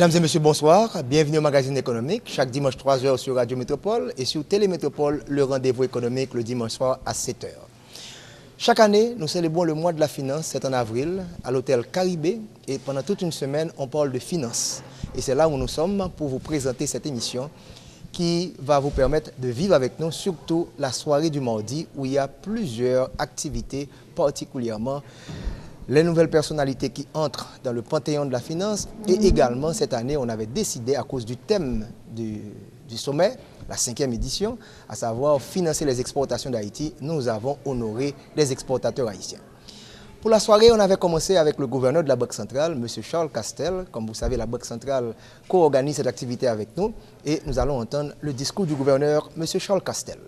Mesdames et messieurs, bonsoir. Bienvenue au magazine économique. Chaque dimanche 3h sur Radio Métropole et sur Télémétropole, le rendez-vous économique le dimanche soir à 7h. Chaque année, nous célébrons le mois de la finance, c'est en avril, à l'hôtel Caribé. Et pendant toute une semaine, on parle de finance. Et c'est là où nous sommes pour vous présenter cette émission qui va vous permettre de vivre avec nous, surtout la soirée du mardi où il y a plusieurs activités, particulièrement les nouvelles personnalités qui entrent dans le panthéon de la finance. Et également, cette année, on avait décidé, à cause du thème du sommet, la 5e édition, à savoir financer les exportations d'Haïti, nous avons honoré les exportateurs haïtiens. Pour la soirée, on avait commencé avec le gouverneur de la Banque centrale, M. Charles Castel. Comme vous savez, la Banque centrale co-organise cette activité avec nous. Et nous allons entendre le discours du gouverneur, M. Charles Castel.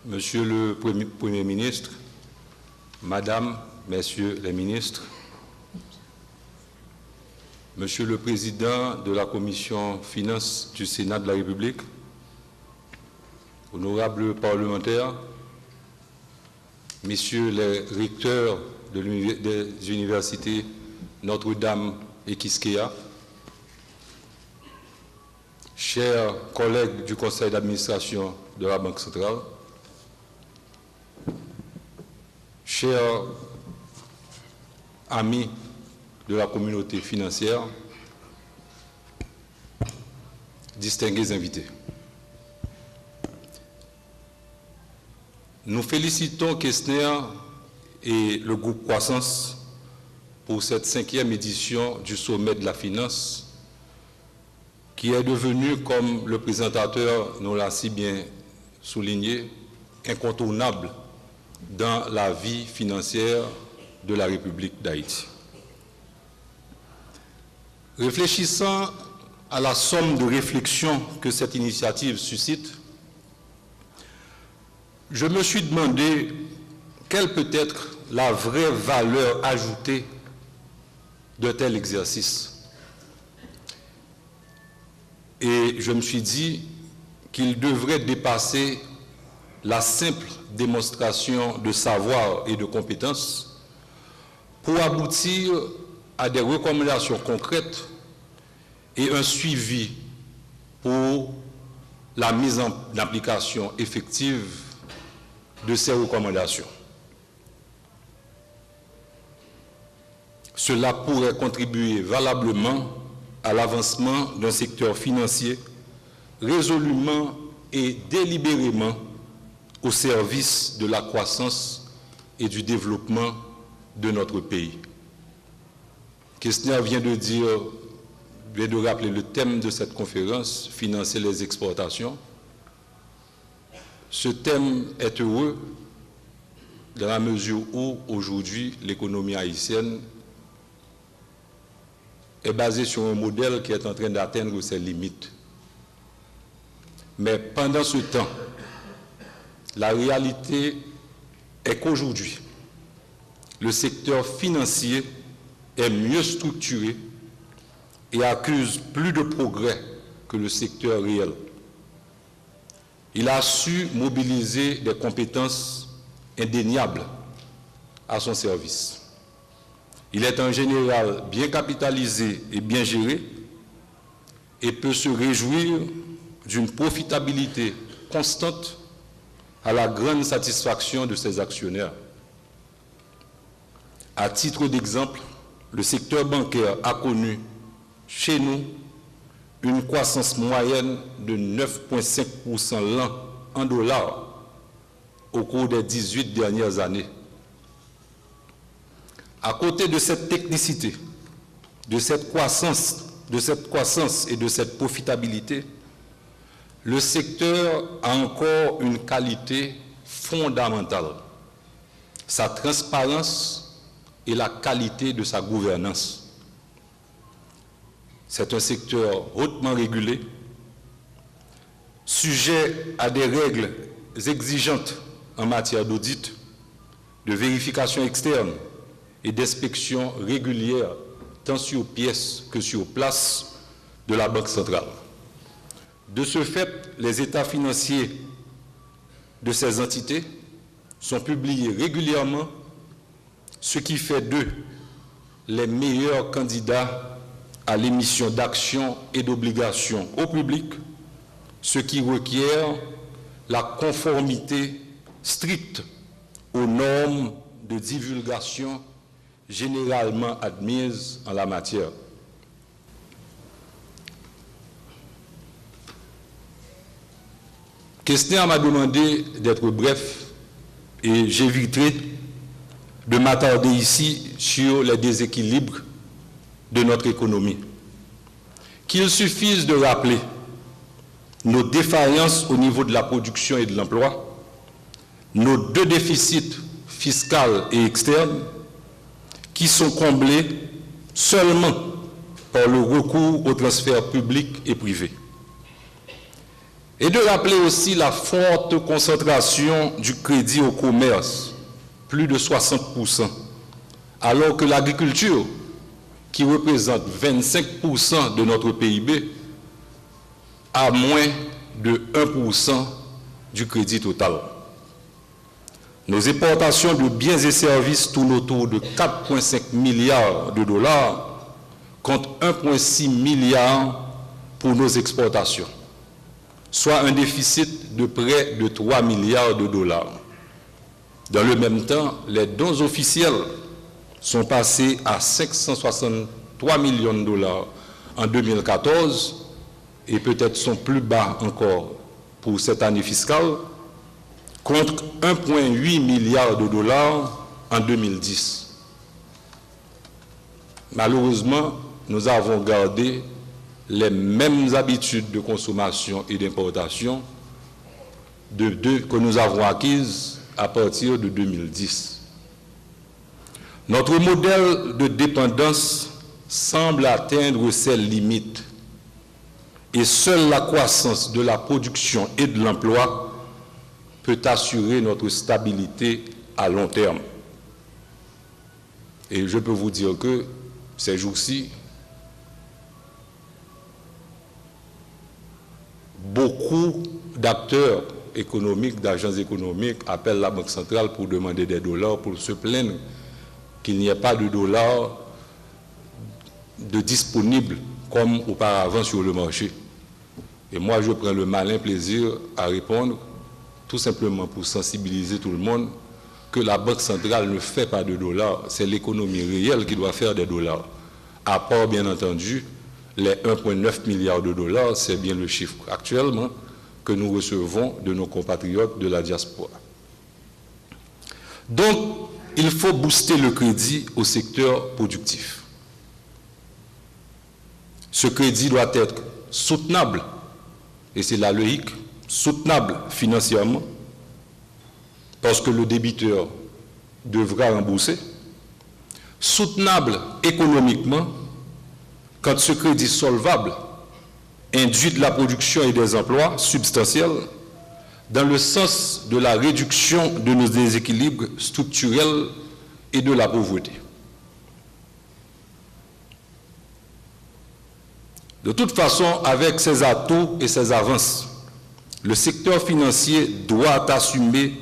Monsieur le Premier ministre, Madame, Messieurs les ministres, Monsieur le Président de la Commission Finances du Sénat de la République, honorables parlementaires, Messieurs les recteurs des universités Notre-Dame et Quisqueya, chers collègues du Conseil d'administration de la Banque centrale, chers amis de la communauté financière, distingués invités. Nous félicitons Kestner et le groupe Croissance pour cette 5e édition du sommet de la finance qui est devenu, comme le présentateur nous l'a si bien souligné, incontournable dans la vie financière de la République d'Haïti. Réfléchissant à la somme de réflexions que cette initiative suscite, je me suis demandé quelle peut être la vraie valeur ajoutée de tel exercice. Et je me suis dit qu'il devrait dépasser la simple démonstration de savoir et de compétences pour aboutir à des recommandations concrètes et un suivi pour la mise en application effective de ces recommandations. Cela pourrait contribuer valablement à l'avancement d'un secteur financier résolument et délibérément au service de la croissance et du développement de notre pays. Kestner vient de rappeler le thème de cette conférence, financer les exportations. Ce thème est heureux dans la mesure où, aujourd'hui, l'économie haïtienne est basée sur un modèle qui est en train d'atteindre ses limites. Mais pendant ce temps, la réalité est qu'aujourd'hui, le secteur financier est mieux structuré et accuse plus de progrès que le secteur réel. Il a su mobiliser des compétences indéniables à son service. Il est en général bien capitalisé et bien géré et peut se réjouir d'une profitabilité constante à la grande satisfaction de ses actionnaires. À titre d'exemple, le secteur bancaire a connu chez nous une croissance moyenne de 9,5% l'an en dollars au cours des 18 dernières années. À côté de cette technicité, de cette croissance et de cette profitabilité, le secteur a encore une qualité fondamentale, sa transparence et la qualité de sa gouvernance. C'est un secteur hautement régulé, sujet à des règles exigeantes en matière d'audit, de vérification externe et d'inspection régulière, tant sur pièce que sur place de la Banque centrale. De ce fait, les états financiers de ces entités sont publiés régulièrement, ce qui fait d'eux les meilleurs candidats à l'émission d'actions et d'obligations au public, ce qui requiert la conformité stricte aux normes de divulgation généralement admises en la matière. Questeur m'a demandé d'être bref et j'éviterai de m'attarder ici sur les déséquilibres de notre économie. Qu'il suffise de rappeler nos défaillances au niveau de la production et de l'emploi, nos deux déficits fiscal et externes qui sont comblés seulement par le recours aux transferts publics et privés. Et de rappeler aussi la forte concentration du crédit au commerce, plus de 60%, alors que l'agriculture, qui représente 25% de notre PIB, a moins de 1% du crédit total. Nos importations de biens et services tournent autour de 4,5 milliards de dollars contre 1,6 milliard pour nos exportations, soit un déficit de près de 3 milliards de dollars. Dans le même temps, les dons officiels sont passés à 563 millions de dollars en 2014 et peut-être sont plus bas encore pour cette année fiscale, contre 1,8 milliard de dollars en 2010. Malheureusement, nous avons gardé les mêmes habitudes de consommation et d'importation que nous avons acquises à partir de 2010. Notre modèle de dépendance semble atteindre ses limites et seule la croissance de la production et de l'emploi peut assurer notre stabilité à long terme. Et je peux vous dire que ces jours-ci, beaucoup d'acteurs économiques, d'agences économiques appellent la Banque centrale pour demander des dollars, pour se plaindre qu'il n'y ait pas de dollars de disponibles comme auparavant sur le marché. Et moi, je prends le malin plaisir à répondre, tout simplement pour sensibiliser tout le monde, que la Banque centrale ne fait pas de dollars, c'est l'économie réelle qui doit faire des dollars. À part, bien entendu, les 1,9 milliard de dollars, c'est bien le chiffre actuellement que nous recevons de nos compatriotes de la diaspora. Donc, il faut booster le crédit au secteur productif. Ce crédit doit être soutenable, et c'est la logique, soutenable financièrement, parce que le débiteur devra rembourser, soutenable économiquement, quand ce crédit solvable induit de la production et des emplois substantiels dans le sens de la réduction de nos déséquilibres structurels et de la pauvreté. De toute façon, avec ses atouts et ses avances, le secteur financier doit assumer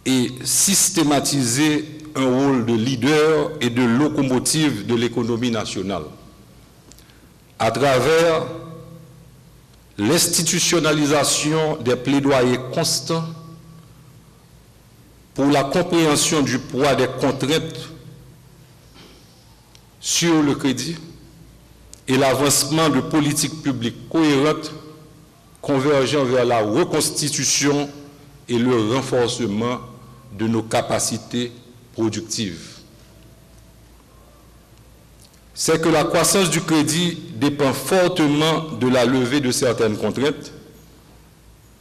et systématiser un rôle de leader et de locomotive de l'économie nationale à travers l'institutionnalisation des plaidoyers constants pour la compréhension du poids des contraintes sur le crédit et l'avancement de politiques publiques cohérentes convergeant vers la reconstitution et le renforcement de nos capacités productives. C'est que la croissance du crédit dépend fortement de la levée de certaines contraintes,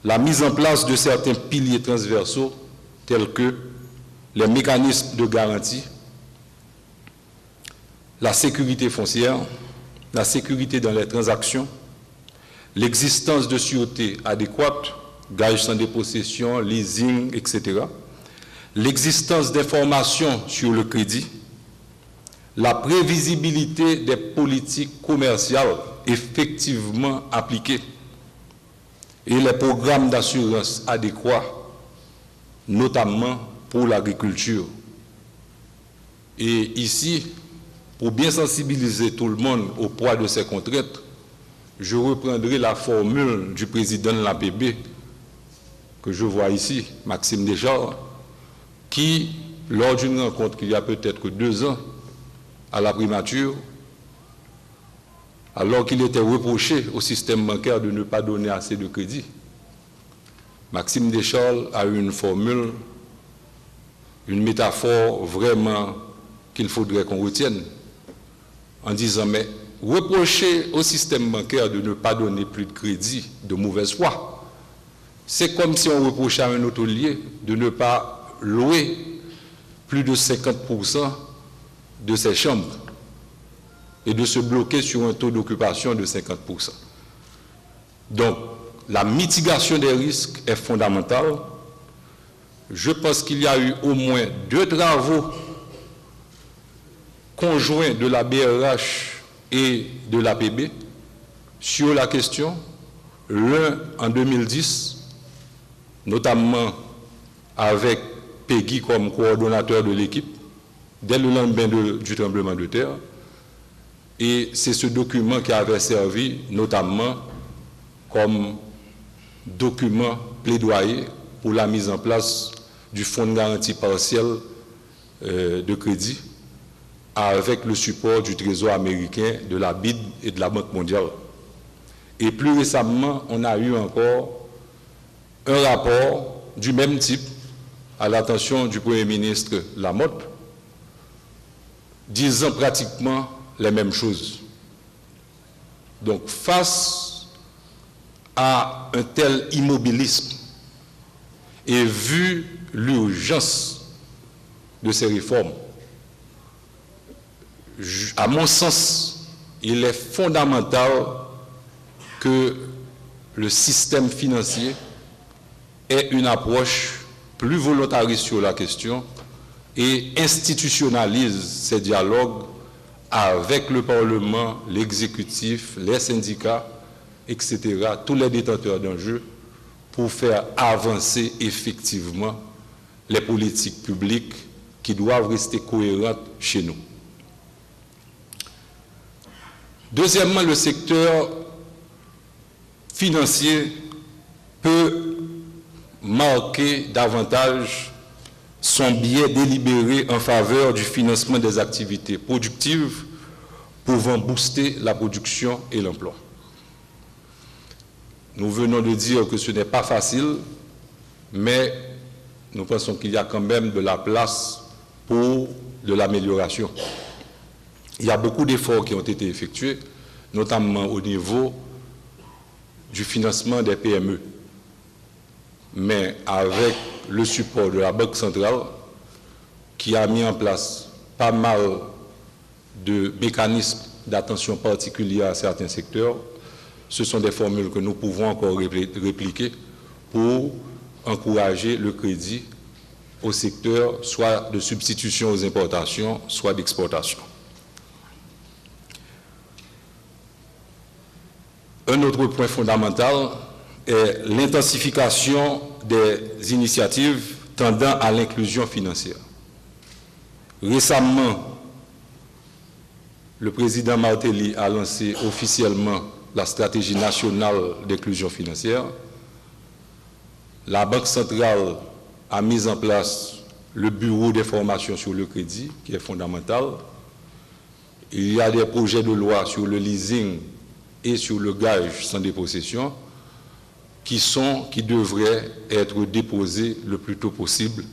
la mise en place de certains piliers transversaux tels que les mécanismes de garantie, la sécurité foncière, la sécurité dans les transactions, l'existence de sûreté adéquate, gages sans dépossession, leasing, etc., l'existence d'informations sur le crédit, la prévisibilité des politiques commerciales effectivement appliquées et les programmes d'assurance adéquats, notamment pour l'agriculture. Et ici, pour bien sensibiliser tout le monde au poids de ces contraintes, je reprendrai la formule du président de l'APB, que je vois ici, Maxime Deschamps, qui, lors d'une rencontre il y a peut-être 2 ans, à la primature, alors qu'il était reproché au système bancaire de ne pas donner assez de crédit, Maxime Deschamps a eu une formule, une métaphore vraiment qu'il faudrait qu'on retienne, en disant, mais reprocher au système bancaire de ne pas donner plus de crédit de mauvaise foi, c'est comme si on reprochait à un hôtelier de ne pas louer plus de 50% de ses chambres et de se bloquer sur un taux d'occupation de 50%. Donc, la mitigation des risques est fondamentale. Je pense qu'il y a eu au moins 2 travaux conjoints de la BRH et de l'APB sur la question, l'un en 2010, notamment avec Peggy comme coordonnateur de l'équipe, dès le lendemain du tremblement de terre, et c'est ce document qui avait servi notamment comme document plaidoyer pour la mise en place du fonds de garantie partielle de crédit avec le support du Trésor américain, de la BID et de la Banque mondiale. Et plus récemment, on a eu encore un rapport du même type à l'attention du Premier ministre Lamotte, disant pratiquement les mêmes choses. Donc, face à un tel immobilisme et vu l'urgence de ces réformes, à mon sens, il est fondamental que le système financier ait une approche plus volontariste sur la question et institutionnalise ces dialogues avec le Parlement, l'exécutif, les syndicats, etc., tous les détenteurs d'enjeux, pour faire avancer effectivement les politiques publiques qui doivent rester cohérentes chez nous. Deuxièmement, le secteur financier peut marquer davantage son biais délibéré en faveur du financement des activités productives pouvant booster la production et l'emploi. Nous venons de dire que ce n'est pas facile, mais nous pensons qu'il y a quand même de la place pour de l'amélioration. Il y a beaucoup d'efforts qui ont été effectués, notamment au niveau du financement des PME. Mais avec le support de la Banque centrale, qui a mis en place pas mal de mécanismes d'attention particulière à certains secteurs, ce sont des formules que nous pouvons encore répliquer pour encourager le crédit au secteur, soit de substitution aux importations, soit d'exportation. Un autre point fondamental est l'intensification des initiatives tendant à l'inclusion financière. Récemment, le président Martelly a lancé officiellement la stratégie nationale d'inclusion financière. La Banque centrale a mis en place le bureau d'information sur le crédit, qui est fondamental. Il y a des projets de loi sur le leasing et sur le gage sans dépossession qui devraient être déposés le plus tôt possible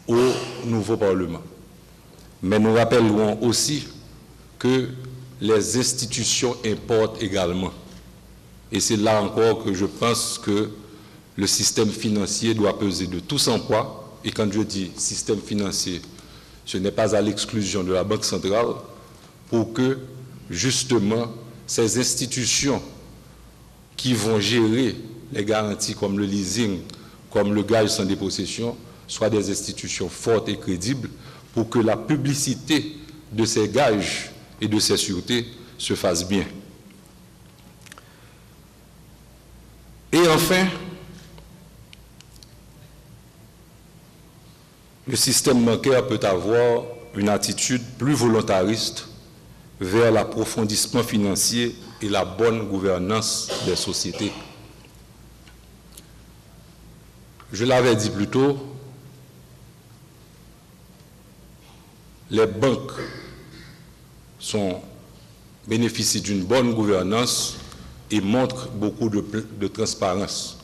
au nouveau Parlement. Mais nous rappellerons aussi que les institutions importent également. Et c'est là encore que je pense que le système financier doit peser de tout son poids. Et quand je dis système financier, ce n'est pas à l'exclusion de la Banque centrale, pour que, justement, ces institutions qui vont gérer les garanties comme le leasing, comme le gage sans dépossession, soient des institutions fortes et crédibles pour que la publicité de ces gages et de ces sûretés se fasse bien. Et enfin, le système bancaire peut avoir une attitude plus volontariste vers l'approfondissement financier et la bonne gouvernance des sociétés. Je l'avais dit plus tôt, les banques bénéficient d'une bonne gouvernance et montrent beaucoup de transparence.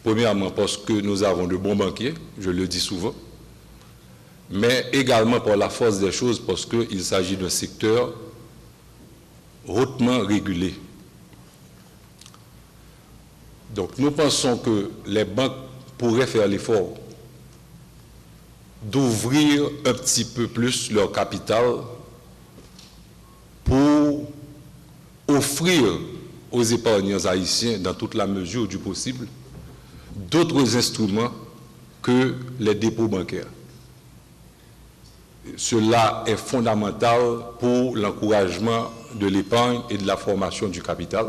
Premièrement, parce que nous avons de bons banquiers, je le dis souvent, mais également par la force des choses, parce qu'il s'agit d'un secteur hautement régulé. Donc nous pensons que les banques pourraient faire l'effort d'ouvrir un petit peu plus leur capital pour offrir aux épargnants haïtiens, dans toute la mesure du possible, d'autres instruments que les dépôts bancaires. Cela est fondamental pour l'encouragement de l'épargne et de la formation du capital.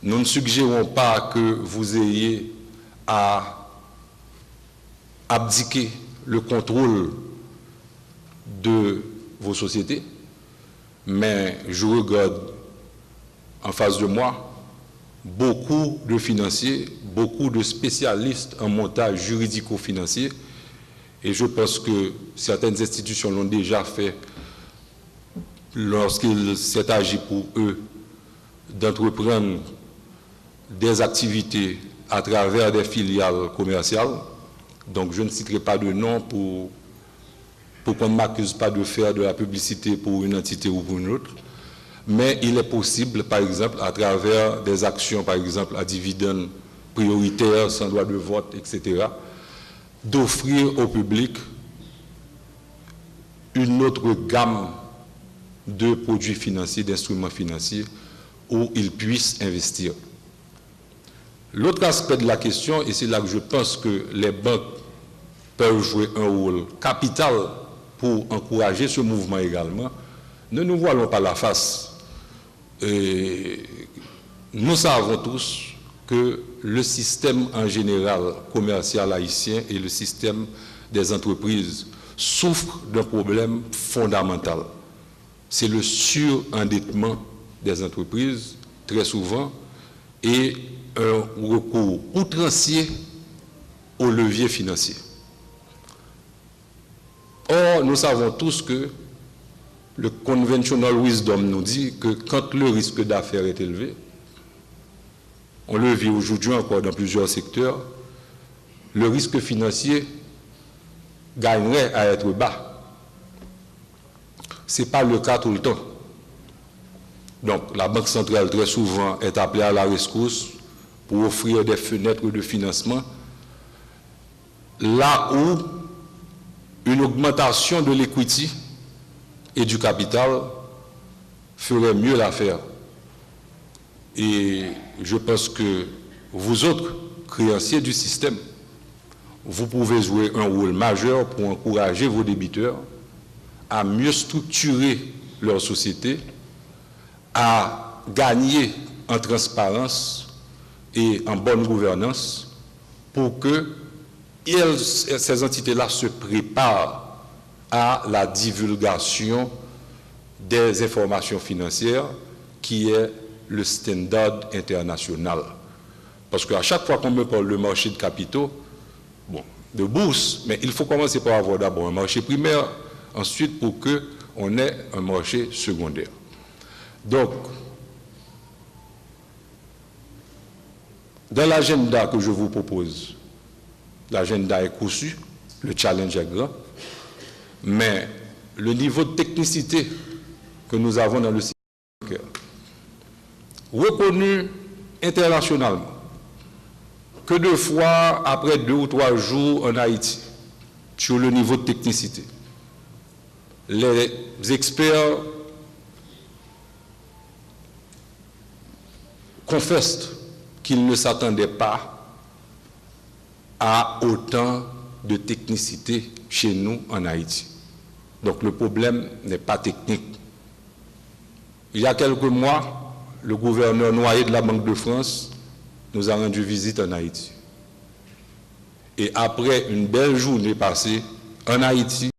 Nous ne suggérons pas que vous ayez à abdiquer le contrôle de vos sociétés, mais je regarde en face de moi beaucoup de financiers, beaucoup de spécialistes en montage juridico-financier, et je pense que certaines institutions l'ont déjà fait lorsqu'il s'est agi pour eux d'entreprendre des activités à travers des filiales commerciales. Donc je ne citerai pas de nom pour qu'on ne m'accuse pas de faire de la publicité pour une entité ou pour une autre. Mais il est possible, par exemple, à travers des actions, par exemple, à dividendes prioritaires, sans droit de vote, etc., d'offrir au public une autre gamme de produits financiers, d'instruments financiers, où ils puissent investir. L'autre aspect de la question, et c'est là que je pense que les banques peuvent jouer un rôle capital pour encourager ce mouvement également, ne nous voilons pas la face. Et nous savons tous que le système en général commercial haïtien et le système des entreprises souffrent d'un problème fondamental. C'est le surendettement des entreprises, très souvent, et un recours outrancier aux leviers financiers. Or, nous savons tous que le conventional wisdom nous dit que quand le risque d'affaires est élevé, on le vit aujourd'hui encore dans plusieurs secteurs, le risque financier gagnerait à être bas. Ce n'est pas le cas tout le temps. Donc la Banque centrale très souvent est appelée à la rescousse pour offrir des fenêtres de financement là où une augmentation de l'equity et du capital ferait mieux l'affaire. Et je pense que vous autres, créanciers du système, vous pouvez jouer un rôle majeur pour encourager vos débiteurs à mieux structurer leur société, à gagner en transparence et en bonne gouvernance pour que ces entités-là se préparent à la divulgation des informations financières qui est le standard international. Parce qu'à chaque fois qu'on me parle de marché de capitaux, bon, de bourse, mais il faut commencer par avoir d'abord un marché primaire, ensuite pour qu'on ait un marché secondaire. Donc, dans l'agenda que je vous propose, l'agenda est cousu, le challenge est grand, mais le niveau de technicité que nous avons dans le système bancaire, reconnu internationalement, que 2 fois après 2 ou 3 jours en Haïti, sur le niveau de technicité, les experts confessent qu'ils ne s'attendaient pas à autant de technicité chez nous en Haïti. Donc le problème n'est pas technique. Il y a quelques mois, le gouverneur Noyer de la Banque de France nous a rendu visite en Haïti. Et après une belle journée passée en Haïti,